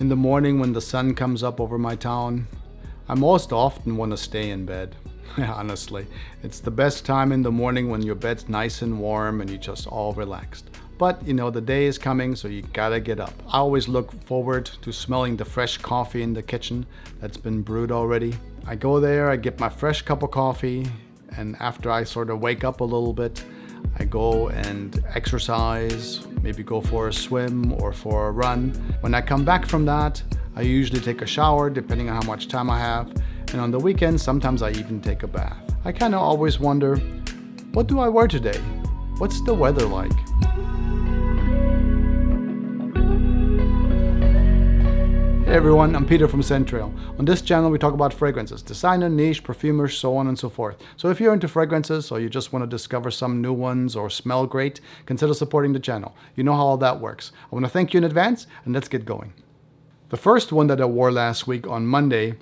In the morning when the sun comes up over my town, I most often want to stay in bed. Honestly, it's the best time in the morning when your bed's nice and warm and you're just all relaxed. But you know, the day is coming, so you gotta get up. I always look forward to smelling the fresh coffee in the kitchen that's been brewed already. I go there, I get my fresh cup of coffee, and after I sort of wake up a little bit, I go and exercise, maybe go for a swim or for a run. When I come back from that, I usually take a shower depending on how much time I have. And on the weekends, sometimes I even take a bath. I kind of always wonder, what do I wear today? What's the weather like? Hey everyone, I'm Peter from Centrail. On this channel we talk about fragrances, designer, niche, perfumers, so on and so forth. So if you're into fragrances or you just want to discover some new ones or smell great, consider supporting the channel. You know how all that works. I want to thank you in advance and let's get going. The first one that I wore last week on Monday,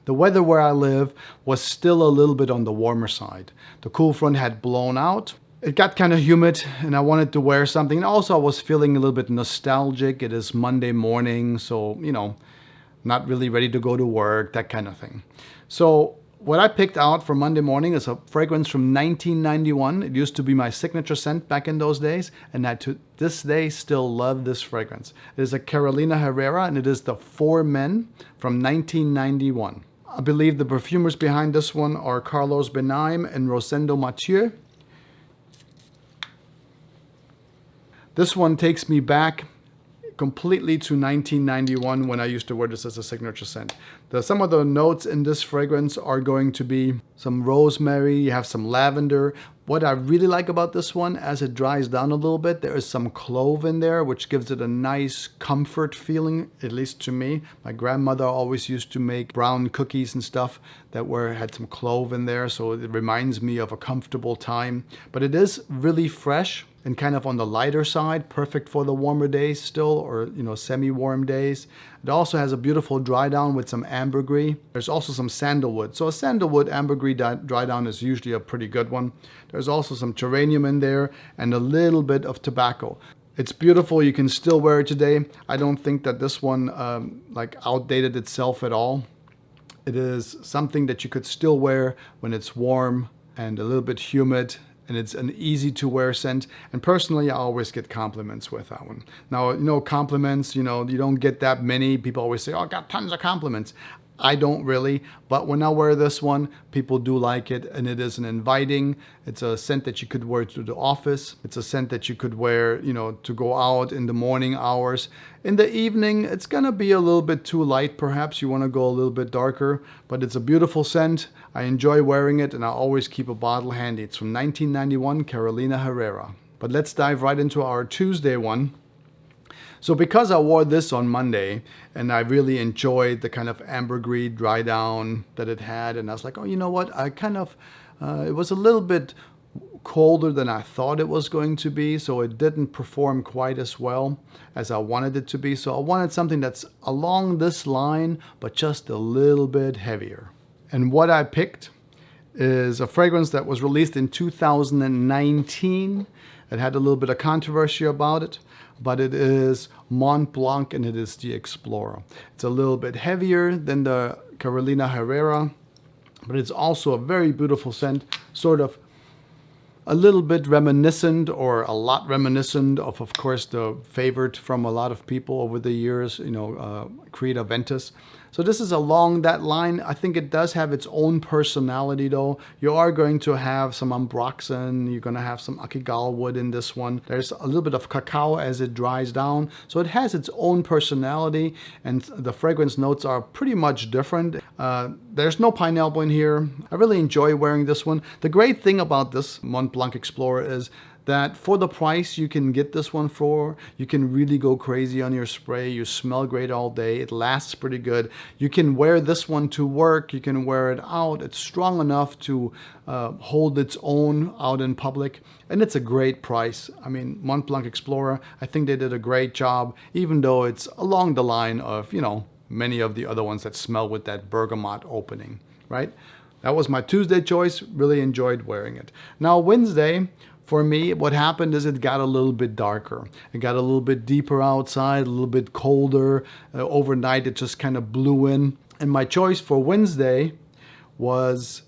the weather where I live was still a little bit on the warmer side. The cool front had blown out. It got kind of humid and I wanted to wear something. And also I was feeling a little bit nostalgic. It is Monday morning, so, you know, not really ready to go to work, that kind of thing. So what I picked out for Monday morning is a fragrance from 1991. It used to be my signature scent back in those days, and I to this day still love this fragrance. It is a Carolina Herrera, and it is the For Men from 1991. I believe the perfumers behind this one are Carlos Benaim and Rosendo Mathieu. This one takes me back completely to 1991 when I used to wear this as a signature scent. Some of the notes in this fragrance are going to be some rosemary, you have some lavender. What I really like about this one, as it dries down a little bit, there is some clove in there, which gives it a nice comfort feeling, at least to me. My grandmother always used to make brown cookies and stuff that had some clove in there, so it reminds me of a comfortable time. But it is really fresh and kind of on the lighter side, perfect for the warmer days still, or semi-warm days. It also has a beautiful dry down with some ambergris. There's also some sandalwood. So a sandalwood ambergris dry down is usually a pretty good one. There's also some geranium in there and a little bit of tobacco. It's beautiful. You can still wear it today. I don't think that this one outdated itself at all. It is something that you could still wear when it's warm and a little bit humid. And it's an easy to wear scent. And personally, I always get compliments with that one. Now, compliments, you don't get that many. People always say, oh, I got tons of compliments. I don't really, but when I wear this one, people do like it, and it is an inviting. It's a scent that you could wear to the office. It's a scent that you could wear, to go out in the morning hours. In the evening, it's gonna be a little bit too light, perhaps. You wanna go a little bit darker, but it's a beautiful scent. I enjoy wearing it, and I always keep a bottle handy. It's from 1991, Carolina Herrera. But let's dive right into our Tuesday one. So because I wore this on Monday and I really enjoyed the kind of ambergris dry down that it had, and I was like, oh, you know what? It was a little bit colder than I thought it was going to be, so it didn't perform quite as well as I wanted it to be. So I wanted something that's along this line, but just a little bit heavier. And what I picked is a fragrance that was released in 2019. It had a little bit of controversy about it, but it is Mont Blanc and it is the Explorer. It's a little bit heavier than the Carolina Herrera, but it's also a very beautiful scent, sort of a little bit reminiscent, or a lot reminiscent of course, the favorite from a lot of people over the years, Creed Aventus. So this is along that line. I think it does have its own personality though. You are going to have some ambroxan, you're going to have some Akigal wood in this one. There's a little bit of cacao as it dries down. So it has its own personality, and the fragrance notes are pretty much different. There's no pineapple in here. I really enjoy wearing this one. The great thing about this Mont Blanc Explorer is that for the price you can get this one for, you can really go crazy on your spray. You smell great all day. It lasts pretty good. You can wear this one to work. You can wear it out. It's strong enough to hold its own out in public. And it's a great price. I mean, Mont Blanc Explorer, I think they did a great job, even though it's along the line of, many of the other ones that smell with that bergamot opening, right? That was my Tuesday choice. Really enjoyed wearing it. Now, Wednesday, for me, what happened is it got a little bit darker. It got a little bit deeper outside, a little bit colder. Overnight, it just kind of blew in. And my choice for Wednesday was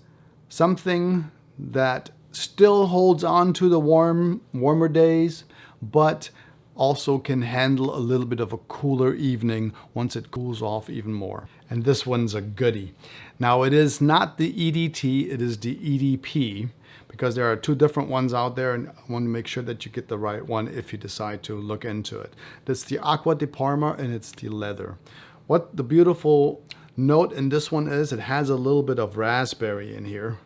something that still holds on to the warmer days, but also can handle a little bit of a cooler evening once it cools off even more. And this one's a goodie. Now, it is not the EDT, it is the EDP, because there are two different ones out there, and I want to make sure that you get the right one if you decide to look into it. That's the Acqua di Parma, and it's the leather. What the beautiful note in this one is, it has a little bit of raspberry in here.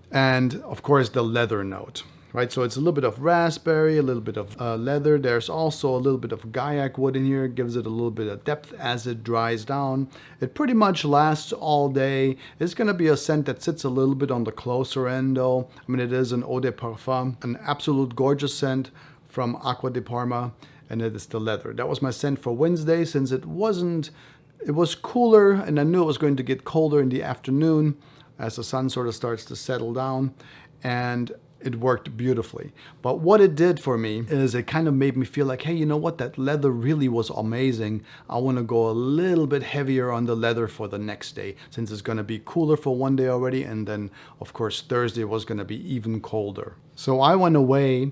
And of course the leather note, right? So it's a little bit of raspberry, a little bit of leather. There's also a little bit of gaiac wood in here. It gives it a little bit of depth as it dries down. It pretty much lasts all day. It's going to be a scent that sits a little bit on the closer end though. I mean, it is an eau de parfum, an absolute gorgeous scent from Acqua di Parma, and it is the leather. That was my scent for Wednesday, since it was cooler and I knew it was going to get colder in the afternoon as the sun sort of starts to settle down, and it worked beautifully. But what it did for me is it kind of made me feel like, hey, you know what, that leather really was amazing. I want to go a little bit heavier on the leather for the next day, since it's going to be cooler for one day already, and then of course Thursday was going to be even colder. So I went away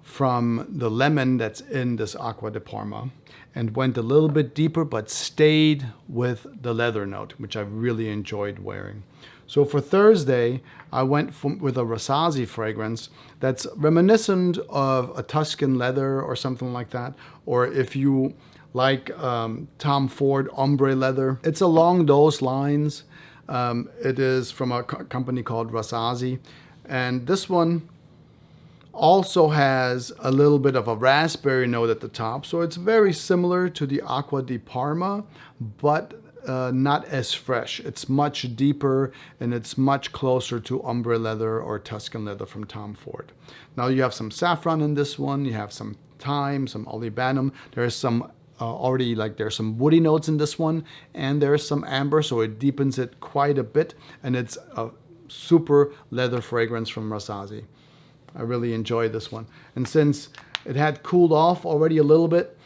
from the lemon that's in this Acqua di Parma and went a little bit deeper, but stayed with the leather note, which I really enjoyed wearing. So for Thursday, I went with a Rassasi fragrance that's reminiscent of a Tuscan leather or something like that. Or if you like Tom Ford ombre leather, it's along those lines. It is from a company called Rassasi. And this one also has a little bit of a raspberry note at the top. So it's very similar to the Acqua di Parma, but not as fresh. It's much deeper and it's much closer to ombre leather or Tuscan leather from Tom Ford. Now you have some saffron in this one, you have some thyme, some olibanum. There's some there's some woody notes in this one, and there's some amber, so it deepens it quite a bit, and it's a super leather fragrance from Rassasi. I really enjoyed this one. And since it had cooled off already a little bit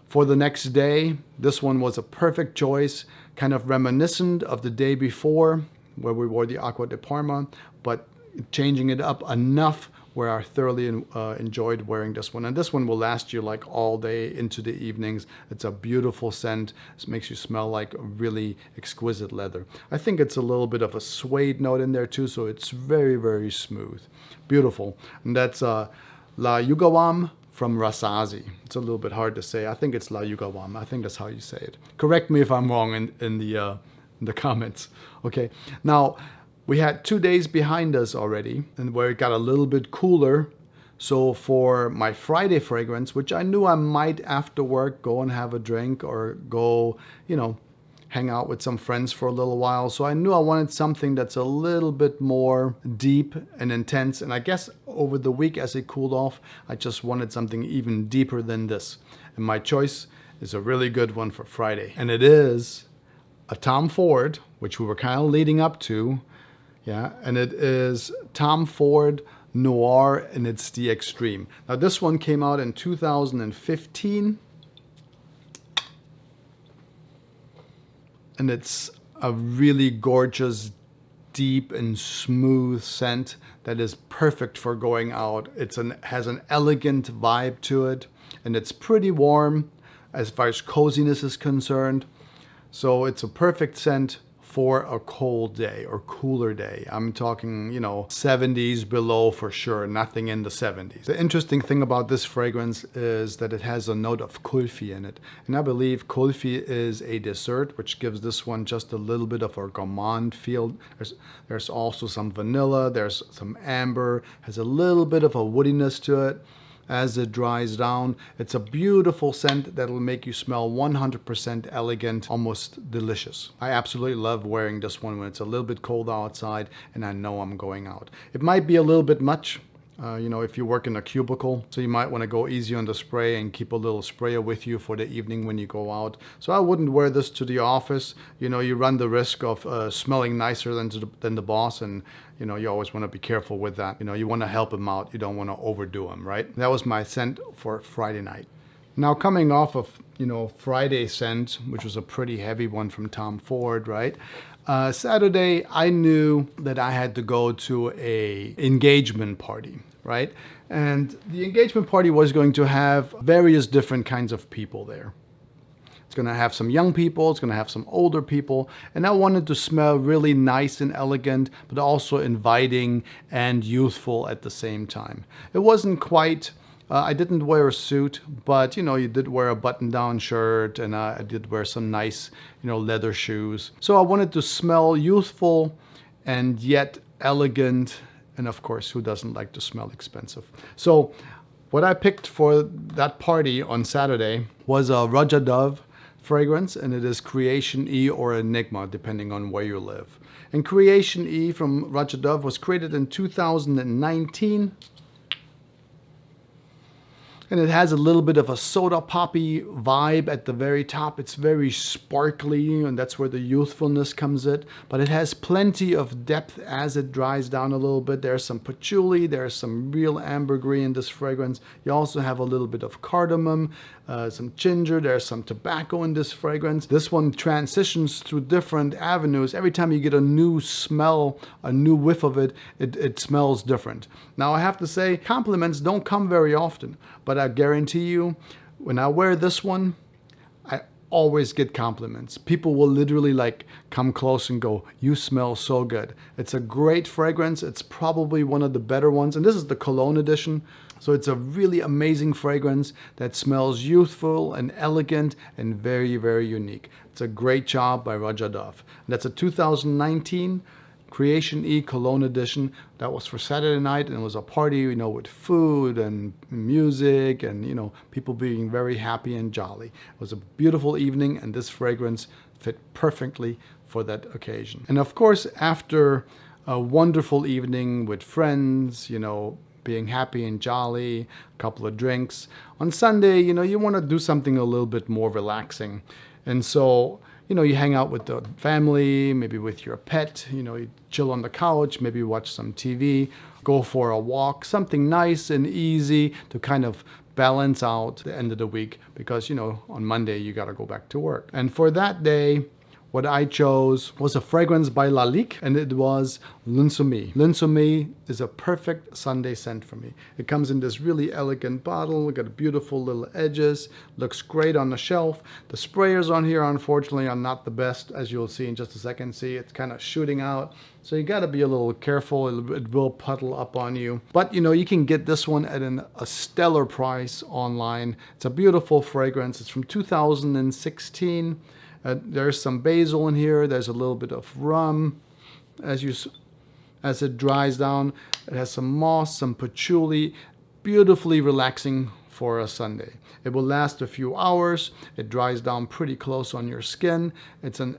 for the next day, this one was a perfect choice, kind of reminiscent of the day before where we wore the Acqua di Parma, but changing it up enough where I thoroughly enjoyed wearing this one. And this one will last you like all day into the evenings. It's a beautiful scent. It makes you smell like a really exquisite leather. I think it's a little bit of a suede note in there too, so it's very, very smooth. Beautiful. And that's La Yugawam from Rassasi. It's a little bit hard to say. I think it's La Yugawam. I think that's how you say it. Correct me if I'm wrong in the comments. Okay. Now, we had 2 days behind us already, and where it got a little bit cooler. So for my Friday fragrance, which I knew I might after work go and have a drink or go, hang out with some friends for a little while. So I knew I wanted something that's a little bit more deep and intense. And I guess over the week as it cooled off, I just wanted something even deeper than this. And my choice is a really good one for Friday. And it is a Tom Ford, which we were kind of leading up to. Yeah, and it is Tom Ford Noir, and it's the Extreme. Now this one came out in 2015. And it's a really gorgeous, deep and smooth scent that is perfect for going out. Has an elegant vibe to it, and it's pretty warm as far as coziness is concerned. So it's a perfect scent for a cold day or cooler day. I'm talking, 70s below for sure, nothing in the 70s. The interesting thing about this fragrance is that it has a note of kulfi in it. And I believe kulfi is a dessert, which gives this one just a little bit of a gourmand feel. There's also some vanilla, there's some amber, has a little bit of a woodiness to it. As it dries down, it's a beautiful scent that will make you smell 100% elegant, almost delicious. I absolutely love wearing this one when it's a little bit cold outside and I know I'm going out. It might be a little bit much if you work in a cubicle. So you might want to go easy on the spray and keep a little sprayer with you for the evening when you go out. So I wouldn't wear this to the office. You run the risk of smelling nicer than the boss, and you always want to be careful with that. You want to help him out. You don't want to overdo him, right? That was my scent for Friday night. Now coming off of, Friday scent, which was a pretty heavy one from Tom Ford, right? Saturday, I knew that I had to go to a engagement party, right? And the engagement party was going to have various different kinds of people there. It's going to have some young people, it's going to have some older people, and I wanted to smell really nice and elegant, but also inviting and youthful at the same time. It wasn't quite... I didn't wear a suit, but you did wear a button-down shirt, and I did wear some nice, leather shoes. So I wanted to smell youthful and yet elegant, and of course, who doesn't like to smell expensive? So what I picked for that party on Saturday was a Raja Dove fragrance, and it is Creation E or Enigma, depending on where you live. And Creation E from Raja Dove was created in 2019. And it has a little bit of a soda poppy vibe at the very top. It's very sparkly, and that's where the youthfulness comes in. But it has plenty of depth as it dries down a little bit. There's some patchouli, there's some real ambergris in this fragrance. You also have a little bit of cardamom, some ginger, there's some tobacco in this fragrance. This one transitions through different avenues. Every time you get a new smell, a new whiff of it, it smells different. Now I have to say, compliments don't come very often, but I guarantee you, when I wear this one, I always get compliments. People will literally come close and go, "You smell so good." It's a great fragrance. It's probably one of the better ones. And this is the Cologne edition. So it's a really amazing fragrance that smells youthful and elegant and very, very unique. It's a great job by Raja Dove. And that's a 2019 Creation E Cologne edition. That was for Saturday night, and it was a party, with food and music and, people being very happy and jolly. It was a beautiful evening, and this fragrance fit perfectly for that occasion. And of course, after a wonderful evening with friends, being happy and jolly, a couple of drinks, on Sunday, you want to do something a little bit more relaxing. And so, you hang out with the family, maybe with your pet, you chill on the couch, maybe watch some TV, go for a walk, something nice and easy to kind of balance out the end of the week because, on Monday you got to go back to work. And for that day, what I chose was a fragrance by Lalique, and it was L'insoumis. L'insoumis is a perfect Sunday scent for me. It comes in this really elegant bottle, got beautiful little edges, looks great on the shelf. The sprayers on here, unfortunately, are not the best, as you'll see in just a second. See, it's kind of shooting out. So you got to be a little careful. It will puddle up on you. But, you can get this one at a stellar price online. It's a beautiful fragrance. It's from 2016. There's some basil in here. There's a little bit of rum. As it dries down, it has some moss, some patchouli. Beautifully relaxing for a Sunday. It will last a few hours. It dries down pretty close on your skin. It's a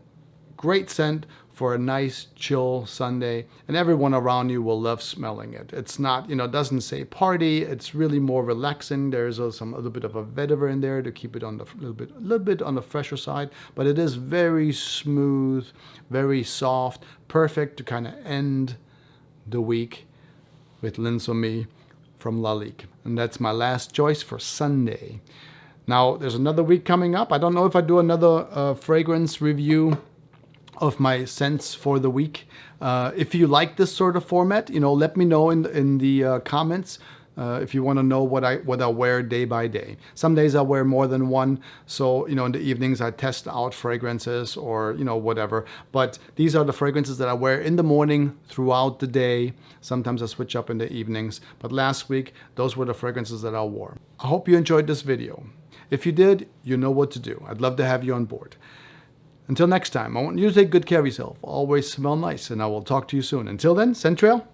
great scent for a nice, chill Sunday, and everyone around you will love smelling it. It's not, it doesn't say party. It's really more relaxing. There's a little bit of a vetiver in there to keep it on the little bit on the fresher side, but it is very smooth, very soft, perfect to kind of end the week with L'insoumis from Lalique. And that's my last choice for Sunday. Now, there's another week coming up. I don't know if I do another fragrance review of my scents for the week. If you like this sort of format, let me know in the comments if you want to know what I wear day by day. Some days I wear more than one, so in the evenings I test out fragrances or whatever. But these are the fragrances that I wear in the morning throughout the day. Sometimes I switch up in the evenings, but last week those were the fragrances that I wore. I hope you enjoyed this video. If you did, you know what to do. I'd love to have you on board. Until next time, I want you to take good care of yourself. Always smell nice, and I will talk to you soon. Until then, scent trail.